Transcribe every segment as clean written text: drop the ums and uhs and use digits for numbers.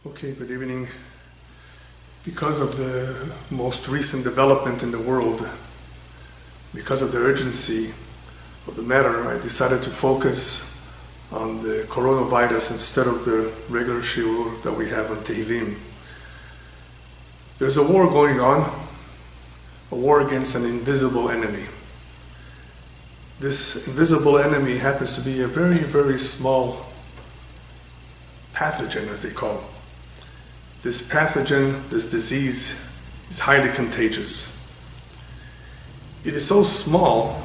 Okay, good evening. Because of the most recent development in the world, because of the urgency of the matter, I decided to focus on the coronavirus instead of the regular shiur that we have on Tehillim. There's a war going on, a war against an invisible enemy. This invisible enemy happens to be a very, very small pathogen, as they call it. This pathogen, this disease, is highly contagious. It is so small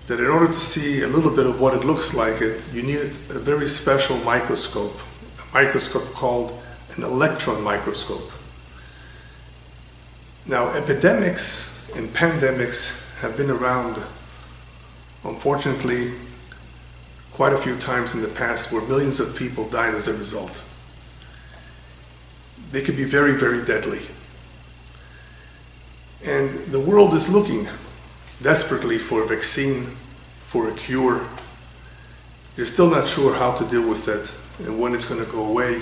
that in order to see a little bit of what it looks like, you need a very special microscope, a microscope called an electron microscope. Now, epidemics and pandemics have been around, unfortunately, quite a few times in the past, where millions of people died as a result. They can be very, very deadly. And the world is looking desperately for a vaccine, for a cure. They're still not sure how to deal with it and when it's going to go away,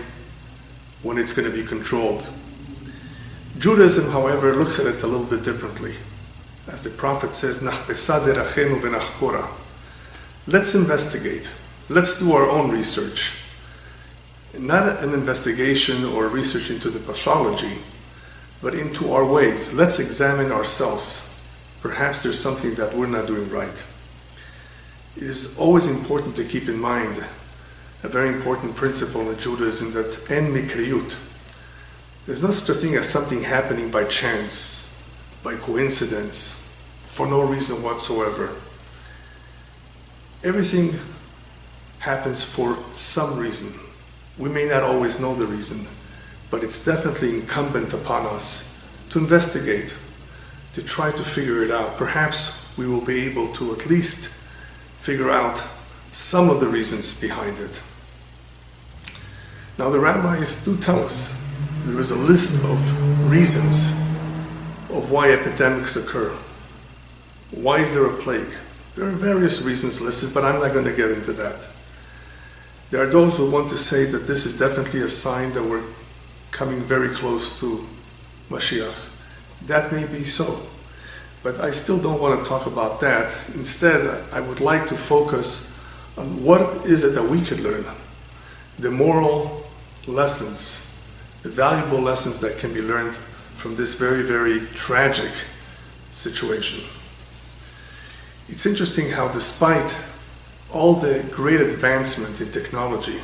when it's going to be controlled. Judaism, however, looks at it a little bit differently. As the Prophet says, let's investigate. Let's do our own research. Not an investigation or research into the pathology, but into our ways. Let's examine ourselves. Perhaps there's something that we're not doing right. It is always important to keep in mind a very important principle in Judaism, that en mikriyut. There's no such a thing as something happening by chance, by coincidence, for no reason whatsoever. Everything happens for some reason. We may not always know the reason, but it's definitely incumbent upon us to investigate, to try to figure it out. Perhaps we will be able to at least figure out some of the reasons behind it. Now, the rabbis do tell us there is a list of reasons of why epidemics occur. Why is there a plague? There are various reasons listed, but I'm not going to get into that. There are those who want to say that this is definitely a sign that we're coming very close to Mashiach. That may be so, but I still don't want to talk about that. Instead, I would like to focus on what is it that we could learn, the moral lessons, the valuable lessons that can be learned from this very, very tragic situation. It's interesting how, despite all the great advancement in technology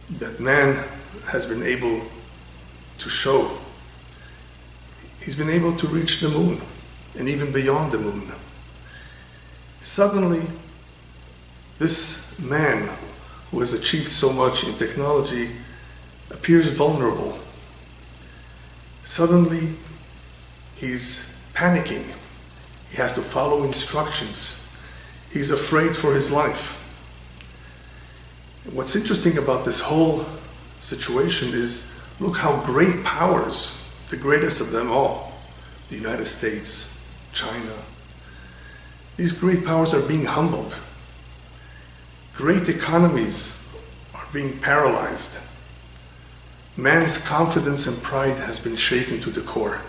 that man has been able to show, he's been able to reach the moon and even beyond the moon. Suddenly, this man who has achieved so much in technology appears vulnerable. Suddenly, he's panicking. He has to follow instructions. He's afraid for his life. What's interesting about this whole situation is, look how great powers, the greatest of them all, the United States, China, these great powers are being humbled. Great economies are being paralyzed. Man's confidence and pride has been shaken to the core.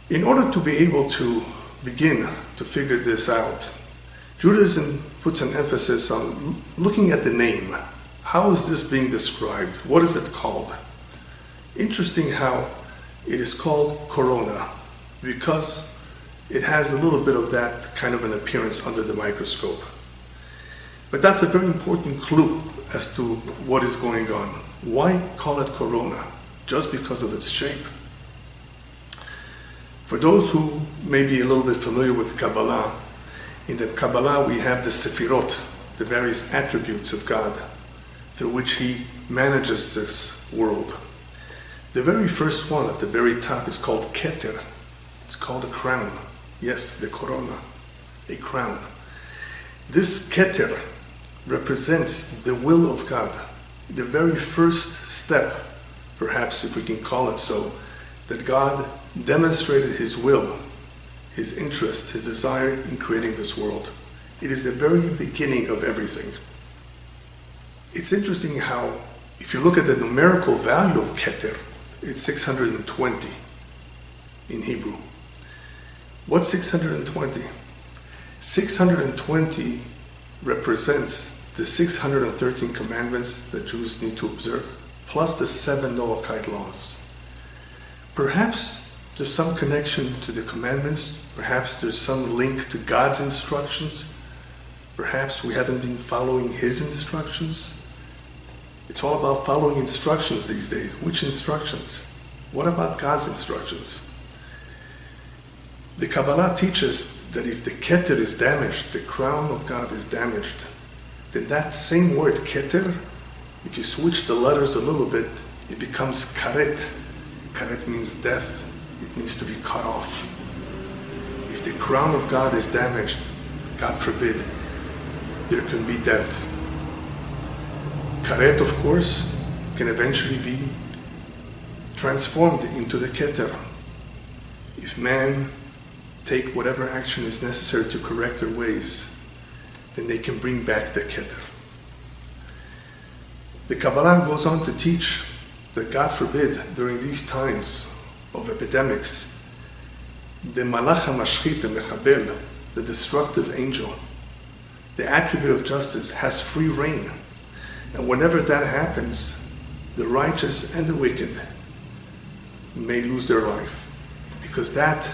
In order to be able to begin to figure this out, Judaism puts an emphasis on looking at the name. How is this being described? What is it called? Interesting how it is called corona, because it has a little bit of that kind of an appearance under the microscope. But that's a very important clue as to what is going on. Why call it corona? Just because of its shape. For those who may be a little bit familiar with Kabbalah, in the Kabbalah we have the Sefirot, the various attributes of God through which He manages this world. The very first one at the very top is called Keter. It's called a crown. Yes, the corona, a crown. This Keter represents the will of God, the very first step, perhaps if we can call it so, that God demonstrated His will, His interest, His desire in creating this world. It is the very beginning of everything. It's interesting how, if you look at the numerical value of keter, it's 620 in Hebrew. What's 620? 620 represents the 613 commandments that Jews need to observe, plus the 7 Noahide laws. Perhaps there's some connection to the commandments, perhaps there's some link to God's instructions, perhaps we haven't been following His instructions. It's all about following instructions these days. Which instructions? What about God's instructions? The Kabbalah teaches that if the keter is damaged, the crown of God is damaged, then that same word keter, if you switch the letters a little bit, it becomes karet. Karet means death. It means to be cut off. If the crown of God is damaged, God forbid, there can be death. Karet, of course, can eventually be transformed into the keter. If man take whatever action is necessary to correct their ways, then they can bring back the keter. The Kabbalah goes on to teach that, God forbid, during these times of epidemics, the malach hamashchit, the mechabel, the destructive angel, the attribute of justice, has free reign. And whenever that happens, the righteous and the wicked may lose their life, because that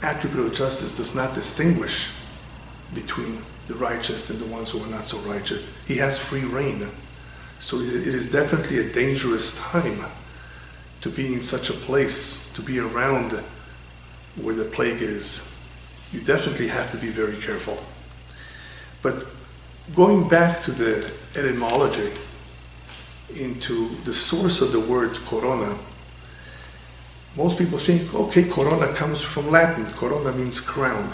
attribute of justice does not distinguish between the righteous and the ones who are not so righteous. He has free reign. So it is definitely a dangerous time to be in such a place, to be around where the plague is. You definitely have to be very careful. But going back to the etymology, into the source of the word corona, most people think, okay, corona comes from Latin. Corona means crown.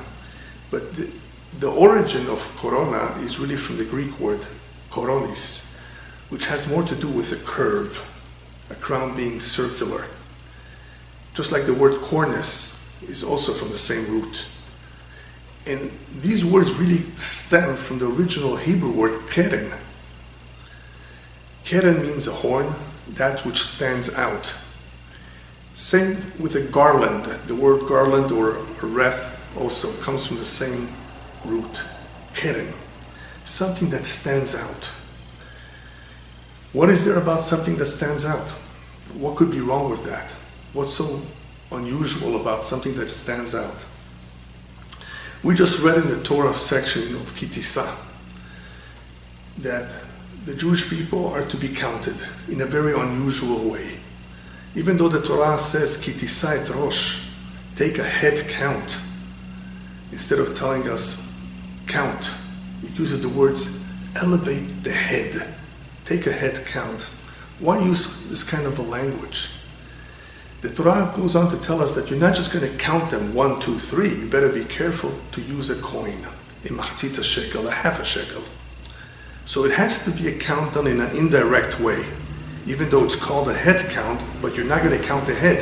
But the origin of corona is really from the Greek word koronis, which has more to do with a curve, a crown being circular. Just like the word cornice is also from the same root. And these words really stem from the original Hebrew word keren. Keren means a horn, that which stands out. Same with a garland. The word garland or wreath also comes from the same root, keren, something that stands out. What is there about something that stands out? What could be wrong with that? What's so unusual about something that stands out? We just read in the Torah section of Kitisa that the Jewish people are to be counted in a very unusual way. Even though the Torah says Kitisa et Rosh, take a head count, instead of telling us count, it uses the words elevate the head, take a head count. Why use this kind of a language? The Torah goes on to tell us that you're not just going to count them 1, 2, 3. You better be careful to use a coin, a machzita shekel, a half a shekel. So it has to be a count done in an indirect way, even though it's called a head count, but you're not going to count the head.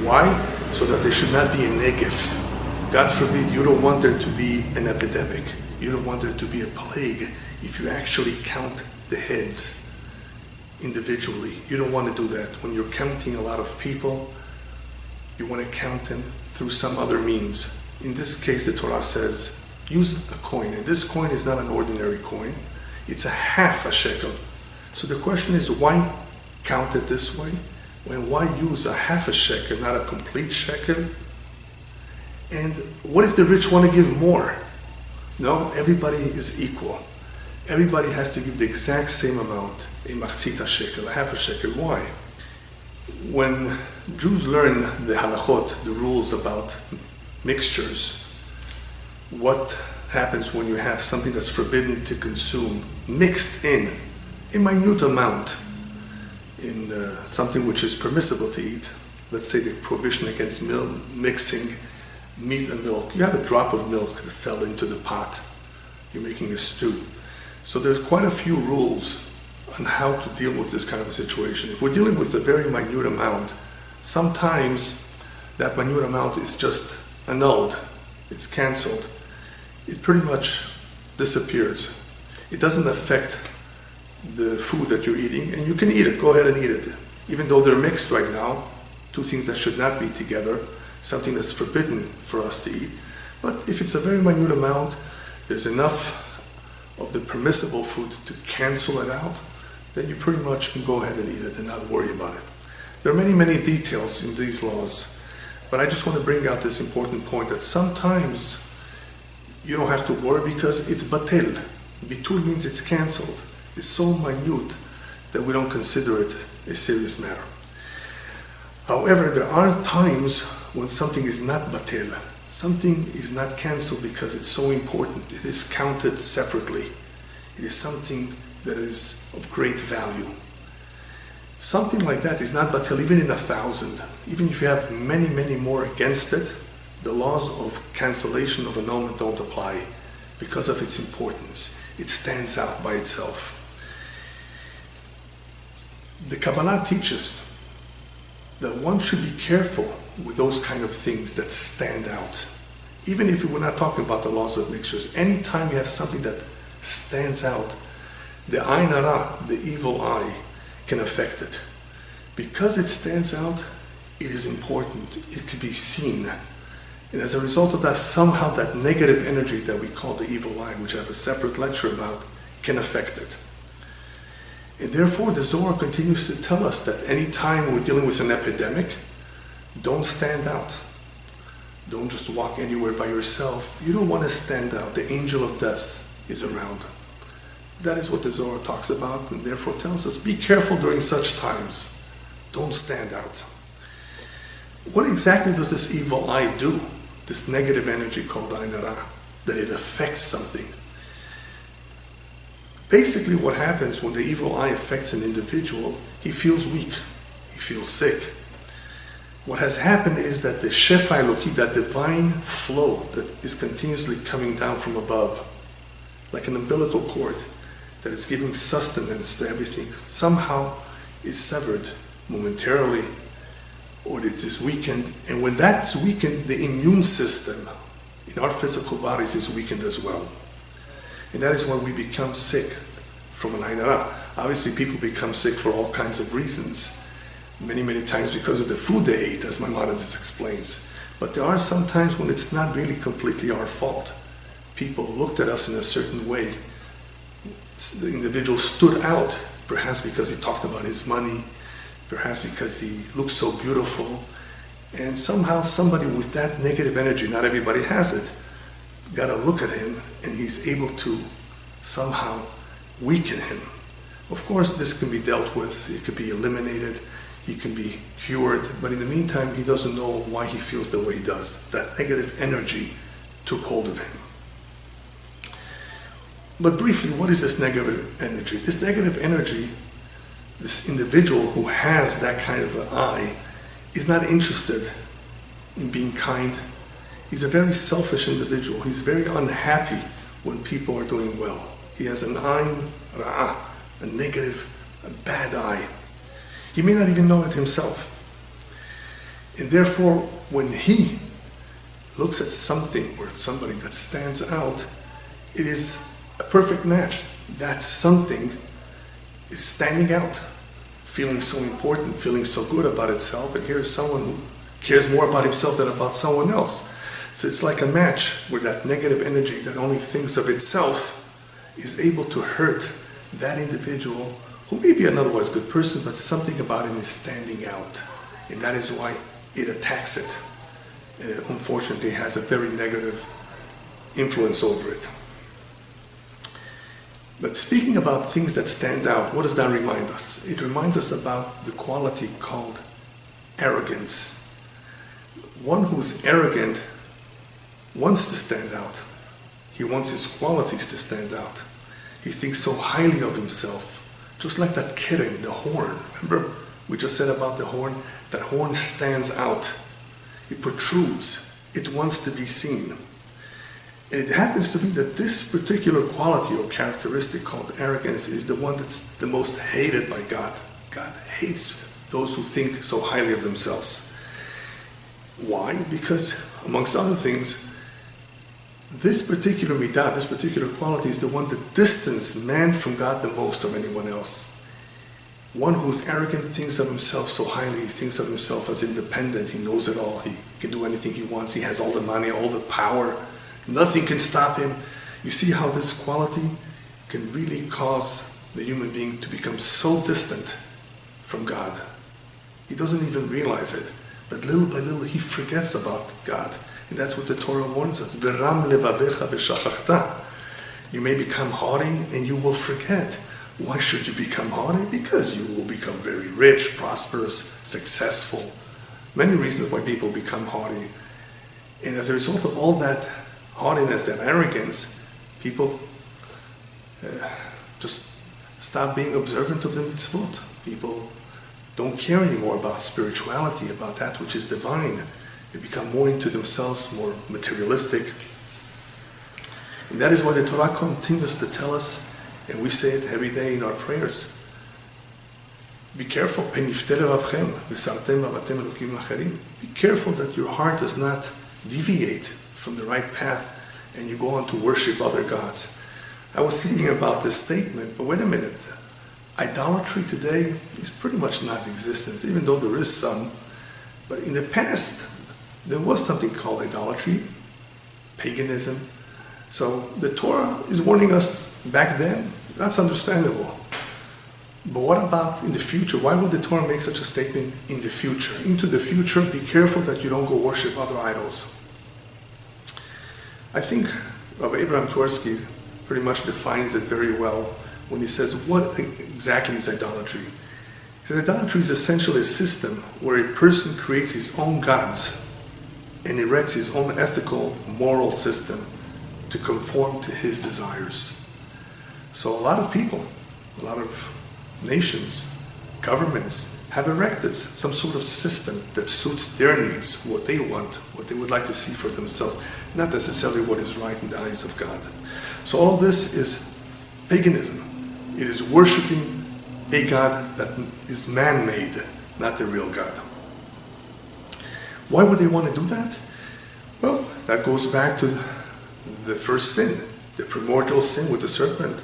Why? So that there should not be a negif. God forbid, you don't want there to be an epidemic. You don't want there to be a plague if you actually count the heads individually. You don't want to do that. When you're counting a lot of people, you want to count them through some other means. In this case, the Torah says, use a coin. And this coin is not an ordinary coin. It's a half a shekel. So the question is, why count it this way? And why use a half a shekel, not a complete shekel? And what if the rich want to give more? No, everybody is equal. Everybody has to give the exact same amount, a machzita shekel, a half a shekel. Why? When Jews learn the halachot, the rules about mixtures, what happens when you have something that's forbidden to consume mixed in a minute amount in something which is permissible to eat? Let's say the prohibition against mixing meat and milk. You have a drop of milk that fell into the pot. You're making a stew. So there's quite a few rules on how to deal with this kind of a situation. If we're dealing with a very minute amount, sometimes that minute amount is just annulled. It's canceled. It pretty much disappears. It doesn't affect the food that you're eating, and you can eat it. Go ahead and eat it. Even though they're mixed right now, two things that should not be together, something that's forbidden for us to eat. But if it's a very minute amount, there's enough of the permissible food to cancel it out, then you pretty much can go ahead and eat it and not worry about it. There are many, many details in these laws, but I just want to bring out this important point that sometimes you don't have to worry because it's batel. Bitul means it's canceled. It's so minute that we don't consider it a serious matter. However, there are times when something is not batel. Something is not cancelled because it's so important. It is counted separately. It is something that is of great value. Something like that is not batel even in 1,000. Even if you have many, many more against it, the laws of cancellation of annulment don't apply because of its importance. It stands out by itself. The Kabbalah teaches that one should be careful with those kind of things that stand out. Even if we're not talking about the laws of mixtures, anytime you have something that stands out, the ayn hara, the evil eye, can affect it. Because it stands out, it is important. It can be seen. And as a result of that, somehow that negative energy that we call the evil eye, which I have a separate lecture about, can affect it. And therefore, the Zohar continues to tell us that any time we're dealing with an epidemic, don't stand out. Don't just walk anywhere by yourself. You don't want to stand out. The angel of death is around. That is what the Zohar talks about, and therefore tells us, be careful during such times. Don't stand out. What exactly does this evil eye do? This negative energy called ayn hara, that it affects something. Basically what happens when the evil eye affects an individual, he feels weak, he feels sick. What has happened is that the Shefa Eloki, that divine flow that is continuously coming down from above, like an umbilical cord that is giving sustenance to everything, somehow is severed momentarily, or it is weakened. And when that's weakened, the immune system in our physical bodies is weakened as well. And that is when we become sick from an ayn hara. Obviously, people become sick for all kinds of reasons. Many, many times because of the food they ate, as Maimonides explains. But there are some times when it's not really completely our fault. People looked at us in a certain way. The individual stood out, perhaps because he talked about his money, perhaps because he looked so beautiful. And somehow somebody with that negative energy, not everybody has it, got a look at him and he's able to somehow weaken him. Of course, this can be dealt with. It could be eliminated. He can be cured, but in the meantime, he doesn't know why he feels the way he does. That negative energy took hold of him. But briefly, what is this negative energy? This negative energy, this individual who has that kind of an eye, is not interested in being kind. He's a very selfish individual. He's very unhappy when people are doing well. He has an ayn ra'ah, a negative, a bad eye. He may not even know it himself. And therefore, when he looks at something or at somebody that stands out, it is a perfect match. That something is standing out, feeling so important, feeling so good about itself, and here's someone who cares more about himself than about someone else. So it's like a match where that negative energy that only thinks of itself is able to hurt that individual who may be an otherwise good person, but something about him is standing out. And that is why it attacks it. And it unfortunately has a very negative influence over it. But speaking about things that stand out, what does that remind us? It reminds us about the quality called arrogance. One who's arrogant wants to stand out. He wants his qualities to stand out. He thinks so highly of himself. Just like that keren, the horn. Remember, we just said about the horn? That horn stands out. It protrudes. It wants to be seen. And it happens to be that this particular quality or characteristic called arrogance is the one that's the most hated by God. God hates those who think so highly of themselves. Why? Because, amongst other things, This particular midah, this particular quality is the one that distances man from God the most of anyone else. One who's arrogant thinks of himself so highly, he thinks of himself as independent, he knows it all, he can do anything he wants, he has all the money, all the power, nothing can stop him. You see how this quality can really cause the human being to become so distant from God. He doesn't even realize it, but little by little he forgets about God. And that's what the Torah warns us. V'ram levavecha v'shachachta. You may become haughty and you will forget. Why should you become haughty? Because you will become very rich, prosperous, successful. Many reasons why people become haughty. And as a result of all that haughtiness, that arrogance, people just stop being observant of the mitzvot. People don't care anymore about spirituality, about that which is divine. They become more into themselves, more materialistic. And that is why the Torah continues to tell us, and we say it every day in our prayers, be careful. Be careful that your heart does not deviate from the right path and you go on to worship other gods. I was thinking about this statement, but wait a minute. Idolatry today is pretty much non-existent, even though there is some. But in the past, there was something called idolatry, paganism. So the Torah is warning us back then. That's understandable. But what about in the future? Why would the Torah make such a statement in the future? Into the future, be careful that you don't go worship other idols. I think Rabbi Abraham Twersky pretty much defines it very well when he says, what exactly is idolatry? He says, idolatry is essentially a system where a person creates his own gods and erects his own ethical, moral system to conform to his desires. So a lot of people, a lot of nations, governments have erected some sort of system that suits their needs, what they want, what they would like to see for themselves, not necessarily what is right in the eyes of God. So all of this is paganism. It is worshiping a God that is man-made, not the real God. Why would they want to do that? Well, that goes back to the first sin, the primordial sin with the serpent,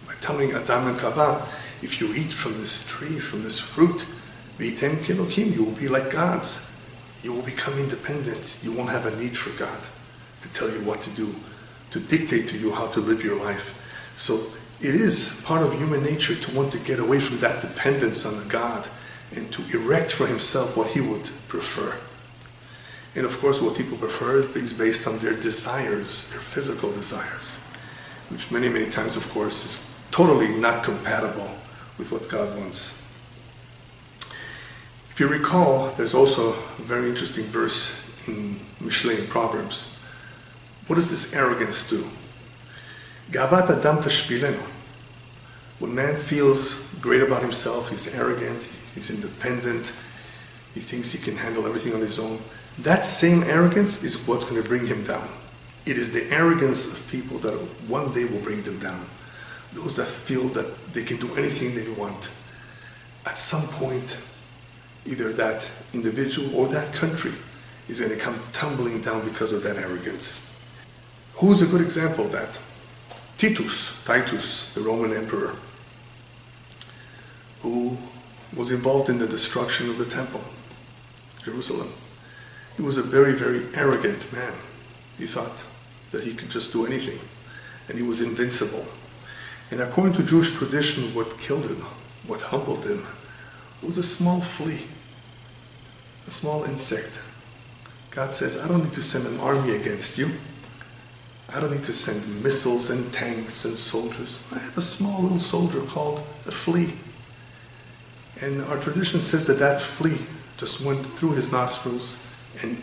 by telling Adam and Chava, if you eat from this tree, from this fruit, v'yitem kelokim, you will be like gods. You will become independent. You won't have a need for God to tell you what to do, to dictate to you how to live your life. So it is part of human nature to want to get away from that dependence on God and to erect for himself what he would prefer. And of course, what people prefer is based on their desires, their physical desires, which many, many times, of course, is totally not compatible with what God wants. If you recall, there's also a very interesting verse in Mishlei, in Proverbs. What does this arrogance do? Gavat adam tashpilenu. When man feels great about himself, he's arrogant, he's independent, he thinks he can handle everything on his own, that same arrogance is what's going to bring him down. It is the arrogance of people that one day will bring them down. Those that feel that they can do anything they want. At some point, either that individual or that country is going to come tumbling down because of that arrogance. Who's a good example of that? Titus, the Roman emperor, who was involved in the destruction of the temple, Jerusalem. He was a very, very arrogant man. He thought that he could just do anything, and he was invincible. And according to Jewish tradition, what killed him, what humbled him, was a small flea, a small insect. God says, I don't need to send an army against you. I don't need to send missiles and tanks and soldiers. I have a small little soldier called a flea. And our tradition says that that flea just went through his nostrils and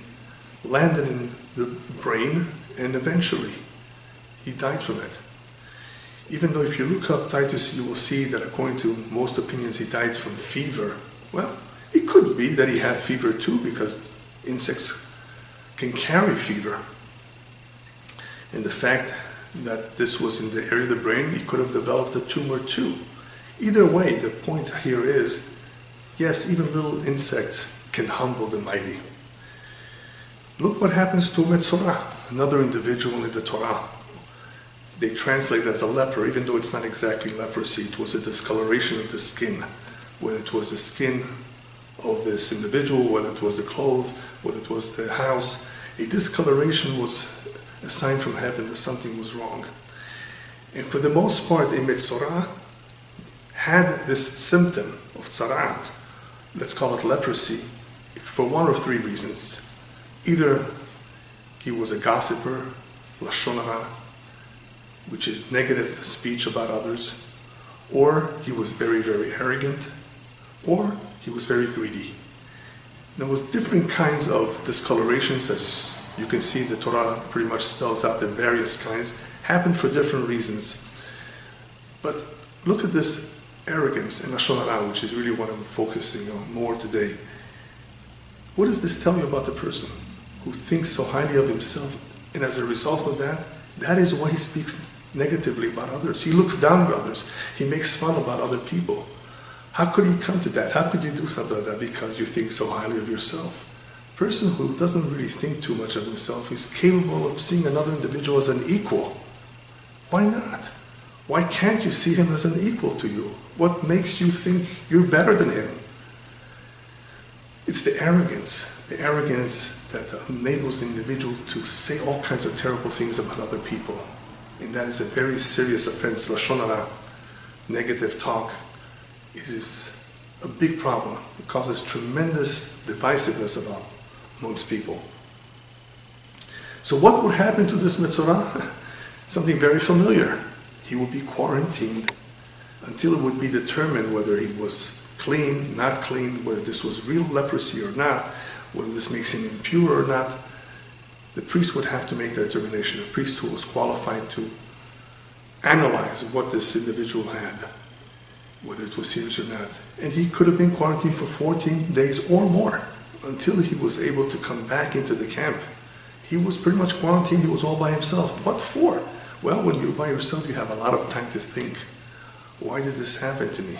landed in the brain, and eventually he died from it. Even though if you look up Titus, you will see that according to most opinions he died from fever. Well, it could be that he had fever too, because insects can carry fever. And the fact that this was in the area of the brain, he could have developed a tumor too. Either way, the point here is, yes, even little insects can humble the mighty. Look what happens to Metzorah, another individual in the Torah. They translate it as a leper, even though it's not exactly leprosy. It was a discoloration of the skin, whether it was the skin of this individual, whether it was the clothes, whether it was the house. A discoloration was a sign from heaven that something was wrong. And for the most part, a Metzorah had this symptom of tzaraat, let's call it leprosy, for one of three reasons. Either he was a gossiper, lashon hara, which is negative speech about others, or he was very, very arrogant, or he was very greedy. There was different kinds of discolorations, as you can see the Torah pretty much spells out the various kinds, happened for different reasons. But look at this arrogance and lashon hara, which is really what I'm focusing on more today. What does this tell you about the person who thinks so highly of himself, and as a result of that, that is why he speaks negatively about others. He looks down at others. He makes fun about other people. How could he come to that? How could you do something like that because you think so highly of yourself? A person who doesn't really think too much of himself is capable of seeing another individual as an equal. Why not? Why can't you see him as an equal to you? What makes you think you're better than him? It's the arrogance that enables the individual to say all kinds of terrible things about other people. And that is a very serious offense. Lashon hara, negative talk, is a big problem. It causes tremendous divisiveness amongst people. So what would happen to this Metzorah? Something very familiar. He would be quarantined until it would be determined whether he was clean, not clean, whether this was real leprosy or not, whether this makes him impure or not. The priest would have to make that determination. A priest who was qualified to analyze what this individual had, whether it was serious or not. And he could have been quarantined for 14 days or more until he was able to come back into the camp. He was pretty much quarantined. He was all by himself. What for? Well, when you're by yourself, you have a lot of time to think. Why did this happen to me?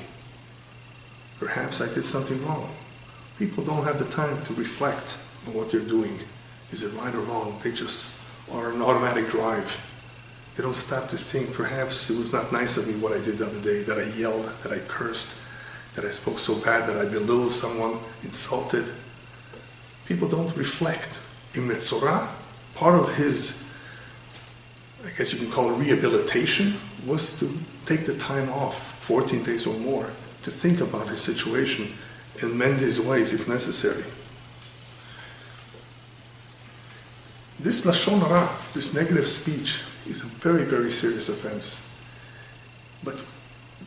Perhaps I did something wrong. People don't have the time to reflect on what they're doing. Is it right or wrong? They just are an automatic drive. They don't stop to think, perhaps it was not nice of me what I did the other day, that I yelled, that I cursed, that I spoke so bad, that I belittled someone, insulted. People don't reflect. In Metzorah, part of his, I guess you can call it rehabilitation, was to take the time off, 14 days or more, to think about his situation and mend his ways if necessary. This lashon hara, this negative speech, is a very, very serious offense. But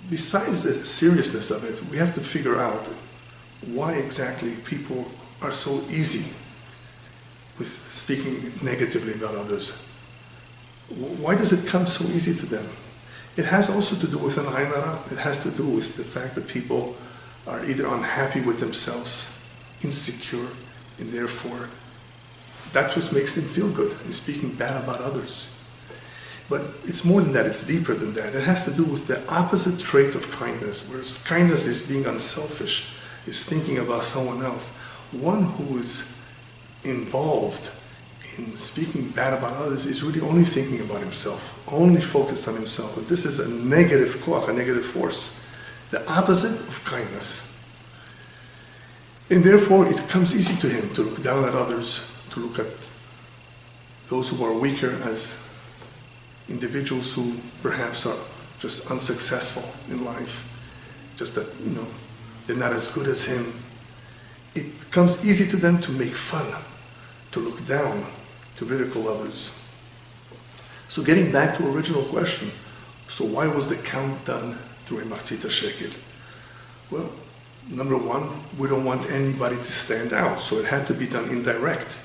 besides the seriousness of it, we have to figure out why exactly people are so easy with speaking negatively about others. Why does it come so easy to them? It has also to do with an ayin hara. It has to do with the fact that people are either unhappy with themselves, insecure, and therefore that's what makes them feel good, in speaking bad about others. But it's more than that, it's deeper than that. It has to do with the opposite trait of kindness, whereas kindness is being unselfish, is thinking about someone else. One who is involved in speaking bad about others is really only thinking about himself, only focused on himself. And this is a negative koach, a negative force, the opposite of kindness. And therefore it comes easy to him to look down at others, to look at those who are weaker as individuals who perhaps are just unsuccessful in life, just that, they're not as good as him. It becomes easy to them to make fun, to look down, to ridicule others. So getting back to original question, so why was the count done through a machzit shekel? Well, number one, we don't want anybody to stand out, so it had to be done indirect.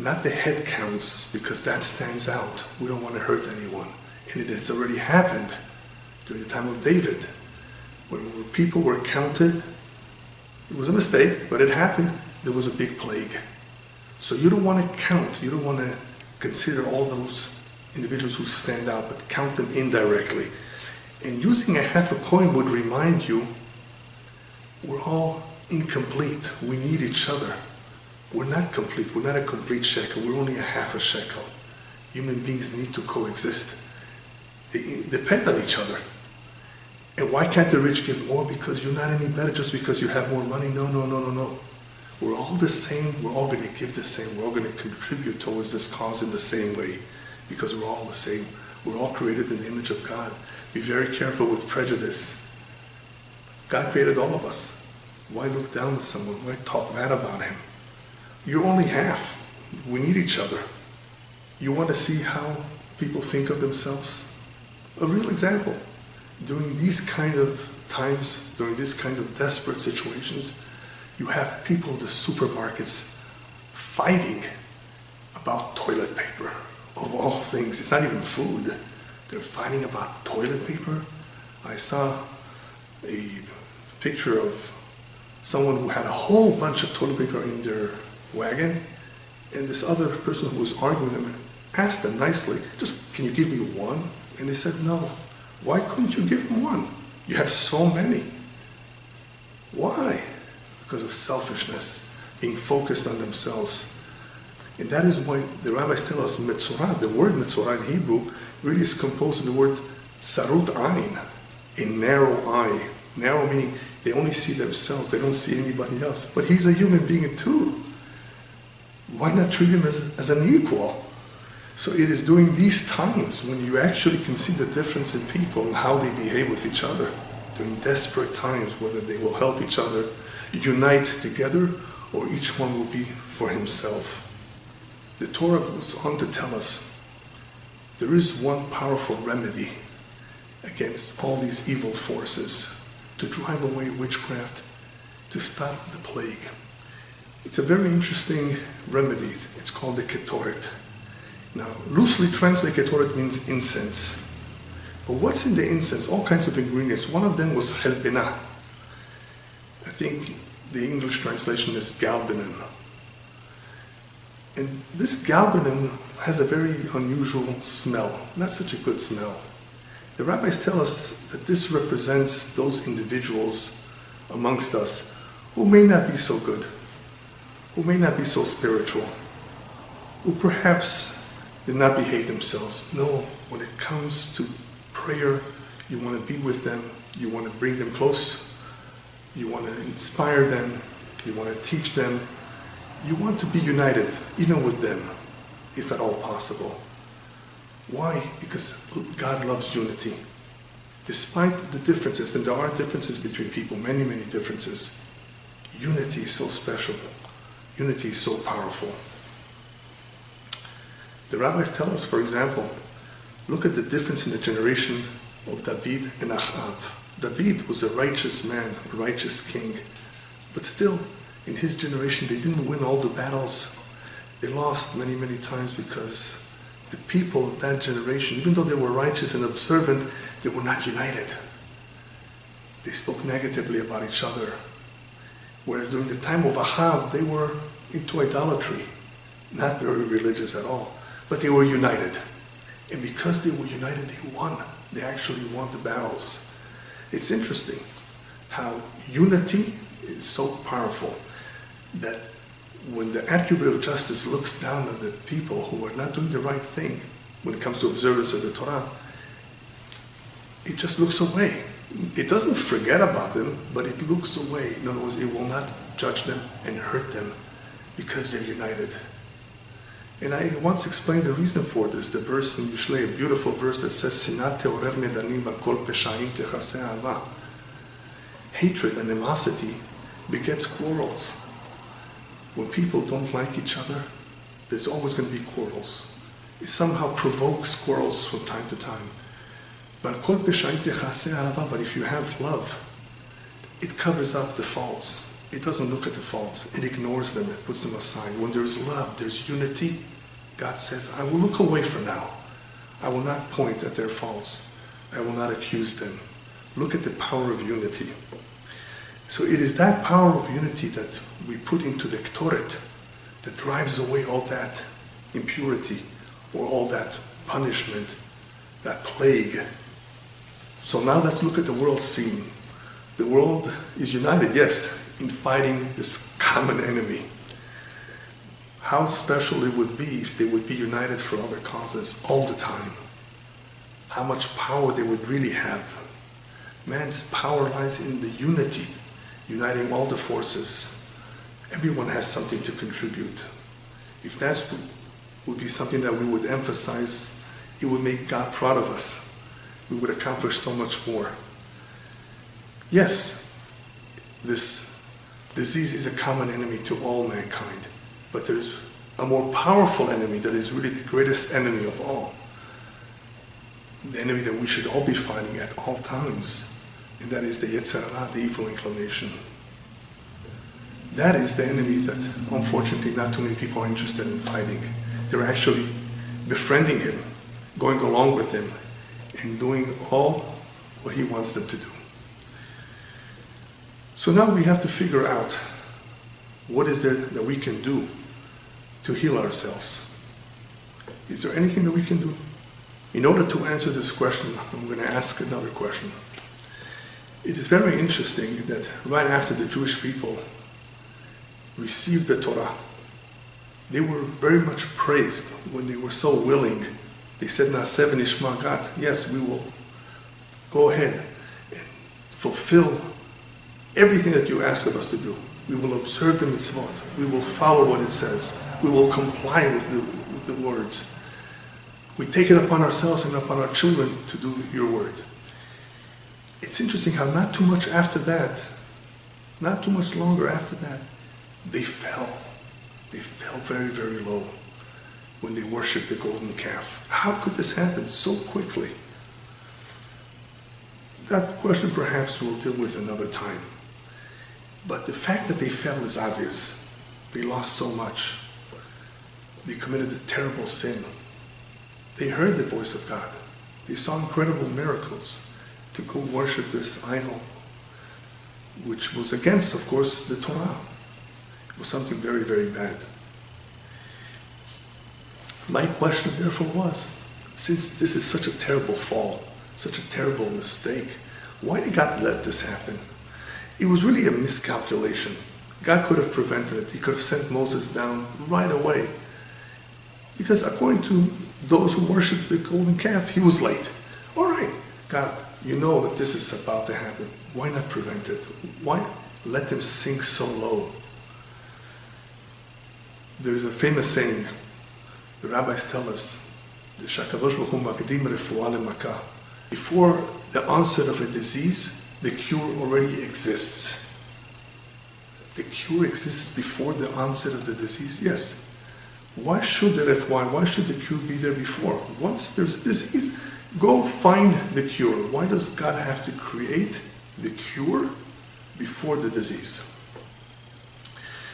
Not the head counts, because that stands out. We don't want to hurt anyone. And it has already happened during the time of David. When people were counted, it was a mistake, but it happened. There was a big plague. So you don't want to count, you don't want to consider all those individuals who stand out, but count them indirectly. And using a half a coin would remind you, we're all incomplete. We need each other. We're not complete. We're not a complete shekel. We're only a half a shekel. Human beings need to coexist. They depend on each other. And why can't the rich give more? Because you're not any better just because you have more money. No, no, no, no, no. We're all the same. We're all going to give the same. We're all going to contribute towards this cause in the same way because we're all the same. We're all created in the image of God. Be very careful with prejudice. God created all of us. Why look down on someone? Why talk bad about him? You're only half. We need each other. You want to see how people think of themselves? A real example. During these kind of times, during these kinds of desperate situations, you have people in the supermarkets fighting about toilet paper, of all things. It's not even food. They're fighting about toilet paper. I saw a picture of someone who had a whole bunch of toilet paper in their wagon, and this other person who was arguing with them asked them nicely, just, can you give me one? And they said, no. Why couldn't you give them one? You have so many. Why? Because of selfishness, being focused on themselves. And that is why the rabbis tell us metzorah, the word metzorah in Hebrew, really is composed of the word tsarut ayin, a narrow eye. Narrow meaning they only see themselves, they don't see anybody else. But he's a human being too. Why not treat him as an equal? So it is during these times when you actually can see the difference in people and how they behave with each other, during desperate times, whether they will help each other unite together or each one will be for himself. The Torah goes on to tell us there is one powerful remedy against all these evil forces to drive away witchcraft, to stop the plague. It's a very interesting remedy. It's called the ketoret. Now, loosely translated, ketoret means incense. But what's in the incense? All kinds of ingredients. One of them was helbena. I think the English translation is galbanum. And this galbanum has a very unusual smell, not such a good smell. The rabbis tell us that this represents those individuals amongst us who may not be so good, who may not be so spiritual, who perhaps did not behave themselves. No, when it comes to prayer, you want to be with them, you want to bring them close, you want to inspire them, you want to teach them, you want to be united, even with them, if at all possible. Why? Because God loves unity. Despite the differences, and there are differences between people, many, many differences, unity is so special. Unity is so powerful. The rabbis tell us, for example, look at the difference in the generation of David and Achav. David was a righteous man, a righteous king, but still, in his generation, they didn't win all the battles. They lost many, many times because the people of that generation, even though they were righteous and observant, they were not united. They spoke negatively about each other. Whereas during the time of Achav, they were into idolatry, not very religious at all, but they were united. And because they were united, they won. They actually won the battles. It's interesting how unity is so powerful that when the attribute of justice looks down at the people who are not doing the right thing when it comes to observance of the Torah, it just looks away. It doesn't forget about them, but it looks away. In other words, it will not judge them and hurt them because they're united. And I once explained the reason for this, the verse in Mishlei, a beautiful verse that says, Sinat teorer medanim v'kol peshaim techaseh ahava. Hatred, animosity begets quarrels. When people don't like each other, there's always going to be quarrels. It somehow provokes quarrels from time to time. But if you have love, it covers up the faults. It doesn't look at the faults. It ignores them. It puts them aside. When there's love, there's unity, God says, I will look away for now. I will not point at their faults. I will not accuse them. Look at the power of unity. So it is that power of unity that we put into the Ketoret that drives away all that impurity or all that punishment, that plague. So now let's look at the world scene. The world is united, yes, in fighting this common enemy. how special it would be if they would be united for other causes all the time. How much power they would really have. Man's power lies in the unity, uniting all the forces. Everyone has something to contribute. If that would be something that we would emphasize, it would make God proud of us. We would accomplish so much more. Yes, this disease is a common enemy to all mankind, but there's a more powerful enemy that is really the greatest enemy of all. The enemy that we should all be fighting at all times, and that is the Yetzer Hara, the evil inclination. That is the enemy that, unfortunately, not too many people are interested in fighting. They're actually befriending him, going along with him, and doing all what he wants them to do. So now we have to figure out what is there that we can do to heal ourselves. Is there anything that we can do? In order to answer this question, I'm going to ask another question. It is very interesting that right after the Jewish people received the Torah, they were very much praised when they were so willing. They said, Na'aseh v'nishma, God, yes, we will go ahead and fulfill everything that you ask of us to do. We will observe the mitzvot. We will follow what it says. We will comply with the words. We take it upon ourselves and upon our children to do your word. It's interesting how not too much after that, not too much longer after that, they fell. They fell very, very low when they worshipped the golden calf. How could this happen so quickly? That question perhaps we'll deal with another time. But the fact that they fell is obvious. They lost so much. They committed a terrible sin. They heard the voice of God. They saw incredible miracles to go worship this idol, which was against, of course, the Torah. It was something very, very bad. My question, therefore, was, since this is such a terrible fall, such a terrible mistake, why did God let this happen? It was really a miscalculation. God could have prevented it. He could have sent Moses down right away. Because according to those who worship the golden calf, he was late. All right, God, you know that this is about to happen. Why not prevent it? Why let them sink so low? There's a famous saying, the rabbis tell us, before the onset of a disease, the cure already exists. The cure exists before the onset of the disease? Yes. Why should the cure be there before? Once there's a disease, go find the cure. Why does God have to create the cure before the disease?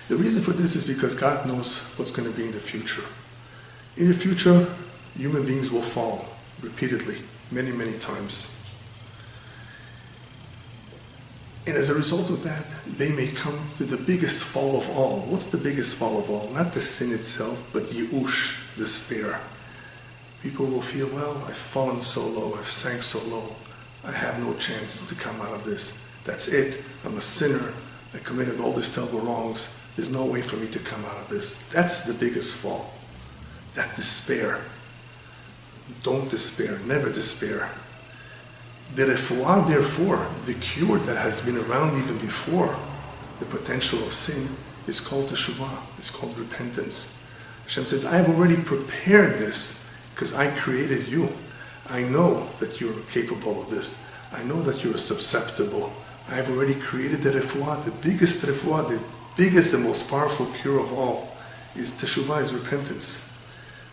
The reason for this is because God knows what's going to be in the future. In the future, human beings will fall repeatedly, many, many times. And as a result of that, they may come to the biggest fall of all. What's the biggest fall of all? Not the sin itself, but Yush, despair. People will feel, well, I've fallen so low, I've sank so low, I have no chance to come out of this. That's it. I'm a sinner. I committed all these terrible wrongs. There's no way for me to come out of this. That's the biggest fall. That despair. Don't despair. Never despair. The refuah, therefore, the cure that has been around even before the potential of sin, is called teshuvah. It's called repentance. Hashem says, I have already prepared this because I created you. I know that you're capable of this. I know that you're susceptible. I have already created the refuah, the biggest refuah, the biggest and most powerful cure of all is teshuvah, is repentance.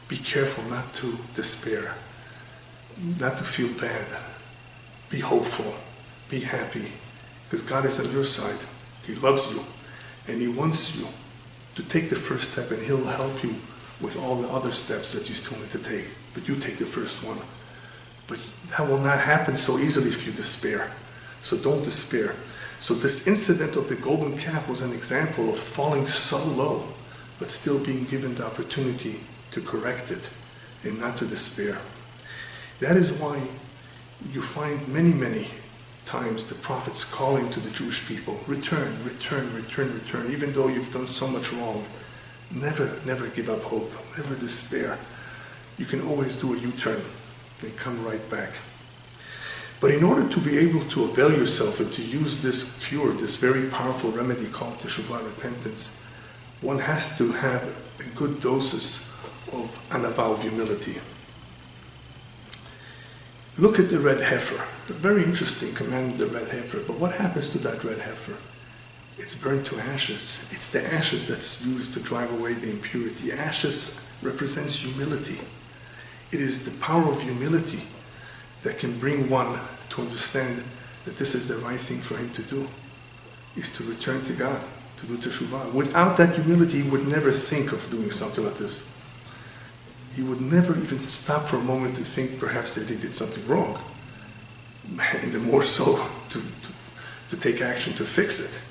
Be careful not to despair, not to feel bad. Be hopeful, be happy, because God is on your side. He loves you, and He wants you to take the first step, and He'll help you with all the other steps that you still need to take. But you take the first one. But that will not happen so easily if you despair. So don't despair. So this incident of the golden calf was an example of falling so low, but still being given the opportunity to correct it and not to despair. That is why you find many, many times the prophets calling to the Jewish people, return, return, return, return, even though you've done so much wrong. Never give up hope, never despair. You can always do a U-turn and come right back. But in order to be able to avail yourself and to use this cure, this very powerful remedy called teshuvah, repentance, one has to have a good doses of anava, of humility. Look at the red heifer. A very interesting command, the red heifer. But what happens to that red heifer? It's burned to ashes. It's the ashes that's used to drive away the impurity. Ashes represents humility. It is the power of humility that can bring one to understand that this is the right thing for him to do, is to return to God, to do teshuvah. Without that humility, he would never think of doing something like this. He would never even stop for a moment to think perhaps that he did something wrong, and the more so to take action to fix it.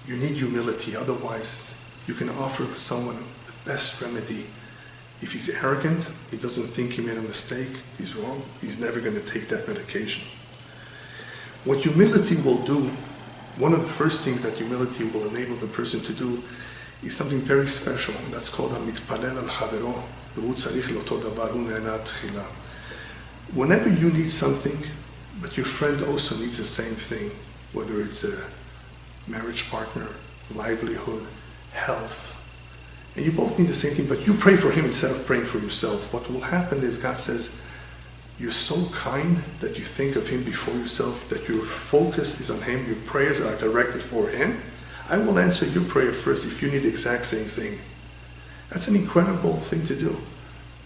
You need humility, otherwise you can offer someone the best remedy. If he's arrogant, he doesn't think he made a mistake, he's wrong, he's never going to take that medication. What humility will do, one of the first things that humility will enable the person to do is something very special, and that's called mitpalel al chavero. Whenever you need something, but your friend also needs the same thing, whether it's a marriage partner, livelihood, health, and you both need the same thing, but you pray for him instead of praying for yourself, what will happen is God says, you're so kind that you think of him before yourself, that your focus is on him, your prayers are directed for him. I will answer your prayer first if you need the exact same thing. That's an incredible thing to do,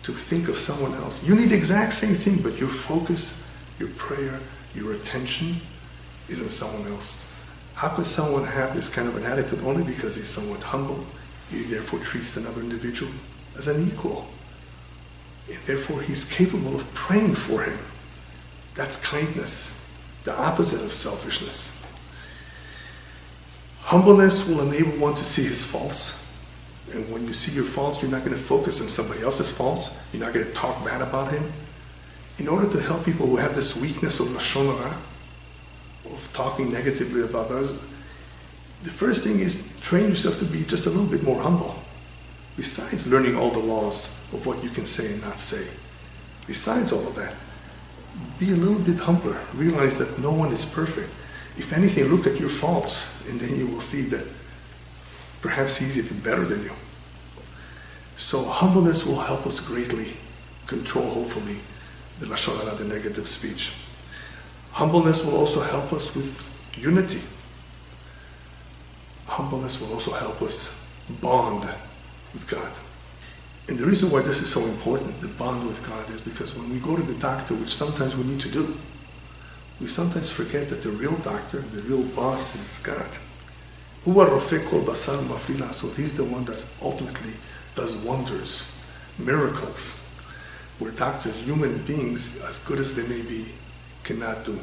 to think of someone else. You need the exact same thing, but your focus, your prayer, your attention is on someone else. How could someone have this kind of an attitude? Only because he's somewhat humble. He therefore treats another individual as an equal. And therefore he's capable of praying for him. That's kindness, the opposite of selfishness. Humbleness will enable one to see his faults. And when you see your faults, you're not going to focus on somebody else's faults. You're not going to talk bad about him. In order to help people who have this weakness of lashon hara, of talking negatively about others, the first thing is train yourself to be just a little bit more humble. Besides learning all the laws of what you can say and not say, besides all of that, be a little bit humbler. Realize that no one is perfect. If anything, look at your faults, and then you will see that perhaps he's even better than you. So humbleness will help us greatly control, hopefully, the lashon hara, the negative speech. Humbleness will also help us with unity. Humbleness will also help us bond with God. And the reason why this is so important, the bond with God, is because when we go to the doctor, which sometimes we need to do, we sometimes forget that the real doctor, the real boss is God. So he's the one that ultimately does wonders, miracles, where doctors, human beings, as good as they may be, cannot do.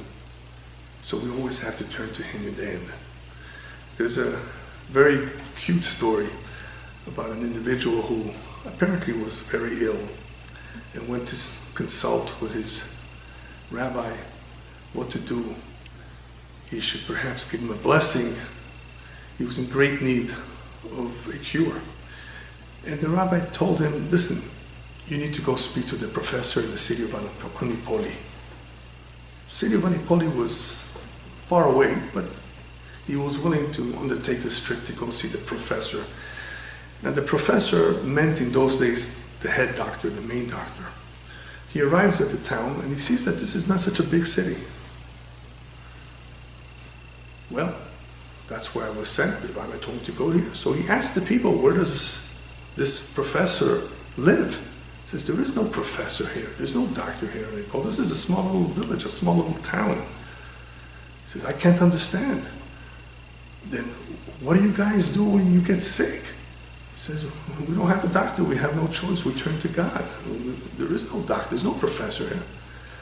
So we always have to turn to him in the end. There's a very cute story about an individual who apparently was very ill and went to consult with his rabbi what to do. He should perhaps give him a blessing. He was in great need of a cure. And the rabbi told him, listen, you need to go speak to the professor in the city of Anipoli. The city of Anipoli was far away, but he was willing to undertake this trip to go see the professor. Now the professor meant in those days the head doctor, the main doctor. He arrives at the town and he sees that this is not such a big city. Well, that's where I was sent. The rabbi told me to go here. So he asked the people, where does this professor live? He says, there is no professor here. There's no doctor here. This is a small little village, a small little town. He says, I can't understand. Then what do you guys do when you get sick? He says, we don't have a doctor. We have no choice. We turn to God. There is no doctor. There's no professor here.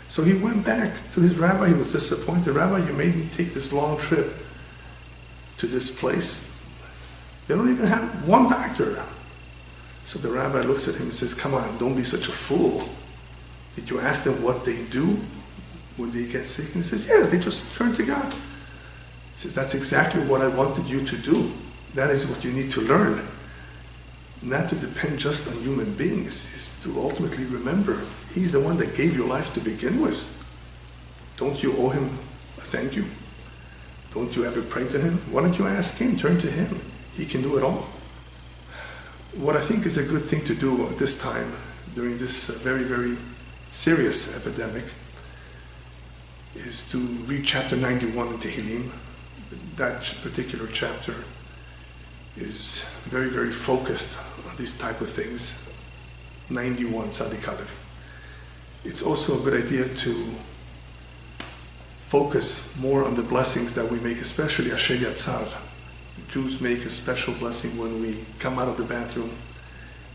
So he went back to his rabbi. He was disappointed. Rabbi, you made me take this long trip to this place. They don't even have one doctor. So the rabbi looks at him and says, come on, don't be such a fool. Did you ask them what they do when they get sick? And he says, yes, they just turn to God. He says, that's exactly what I wanted you to do. That is what you need to learn. not to depend just on human beings, is to ultimately remember He's the one that gave you life to begin with. Don't you owe Him a thank you? Don't you ever pray to Him? Why don't you ask Him, turn to Him? He can do it all. What I think is a good thing to do at this time, during this very, very serious epidemic, is to read chapter 91 in Tehillim. That particular chapter is very, very focused on these type of things. 91, Tzadik Aleph. It's also a good idea to focus more on the blessings that we make, especially Asher Yatzar. Jews make a special blessing when we come out of the bathroom,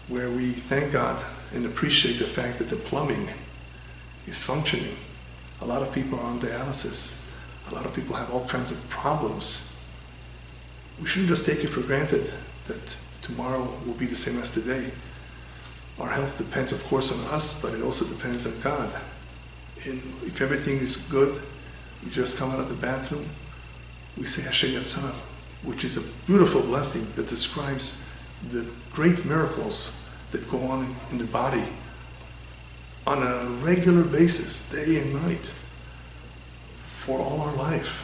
where we thank God and appreciate the fact that the plumbing is functioning. A lot of people are on dialysis. A lot of people have all kinds of problems. We shouldn't just take it for granted that tomorrow will be the same as today. Our health depends, of course, on us, but it also depends on God. And if everything is good, we just come out of the bathroom, we say Asher Yatzar, which is a beautiful blessing that describes the great miracles that go on in the body on a regular basis, day and night, for all our life.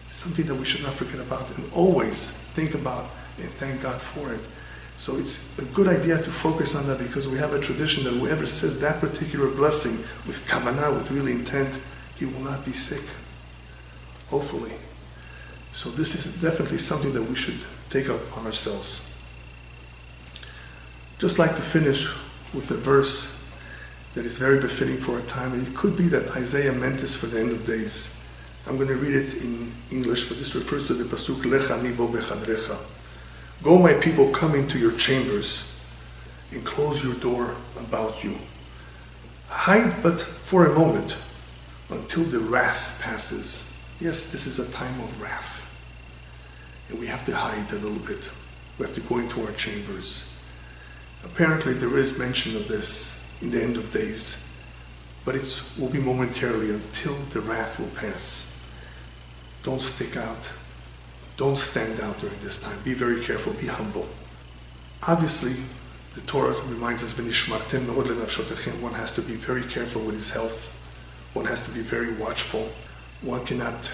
It's something that we should not forget about and always think about and thank God for it. So it's a good idea to focus on that, because we have a tradition that whoever says that particular blessing with kavanah, with real intent, he will not be sick, hopefully. So this is definitely something that we should take up on ourselves. Just like to finish with a verse that is very befitting for our time, and it could be that Isaiah meant this for the end of days. I'm going to read it in English, but this refers to the pasuk, Lecha mi bo bechadrecha. Go, my people, come into your chambers and close your door about you. Hide but for a moment until the wrath passes. Yes, this is a time of wrath. And we have to hide a little bit. We have to go into our chambers. Apparently there is mention of this in the end of days, but it will be momentarily until the wrath will pass. Don't stick out. Don't stand out during this time. Be very careful. Be humble. Obviously, the Torah reminds us, "V'nishmartem me'od lenafshotechem." One has to be very careful with his health. One has to be very watchful. One cannot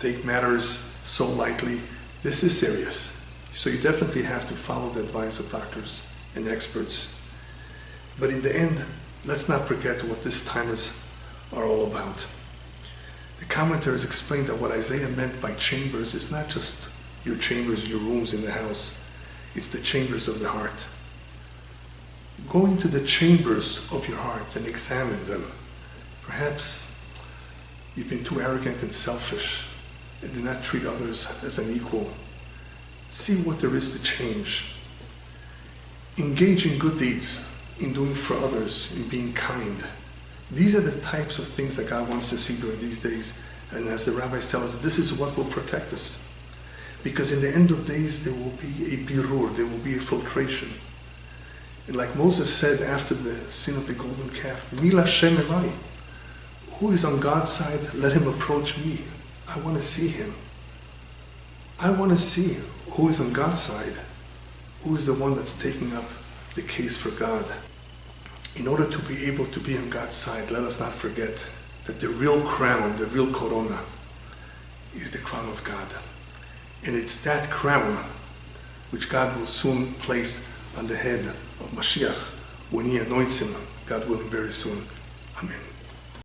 take matters so lightly. This is serious. So you definitely have to follow the advice of doctors and experts. But in the end, let's not forget what these times are all about. The commentaries explain that what Isaiah meant by chambers is not just your chambers, your rooms in the house. It's the chambers of the heart. Go into the chambers of your heart and examine them. Perhaps you've been too arrogant and selfish and do not treat others as an equal. See what there is to change. Engage in good deeds, in doing for others, in being kind. These are the types of things that God wants to see during these days. And as the rabbis tell us, this is what will protect us. Because in the end of days, there will be a birur, there will be a filtration. And like Moses said after the sin of the golden calf, Mil Hashem Elai, who is on God's side, let him approach me. I want to see him. I want to see who is on God's side, who is the one that's taking up the case for God. In order to be able to be on God's side, let us not forget that the real crown, the real corona, is the crown of God. And it's that crown which God will soon place on the head of Mashiach when He anoints him, God willing, very soon. Amen.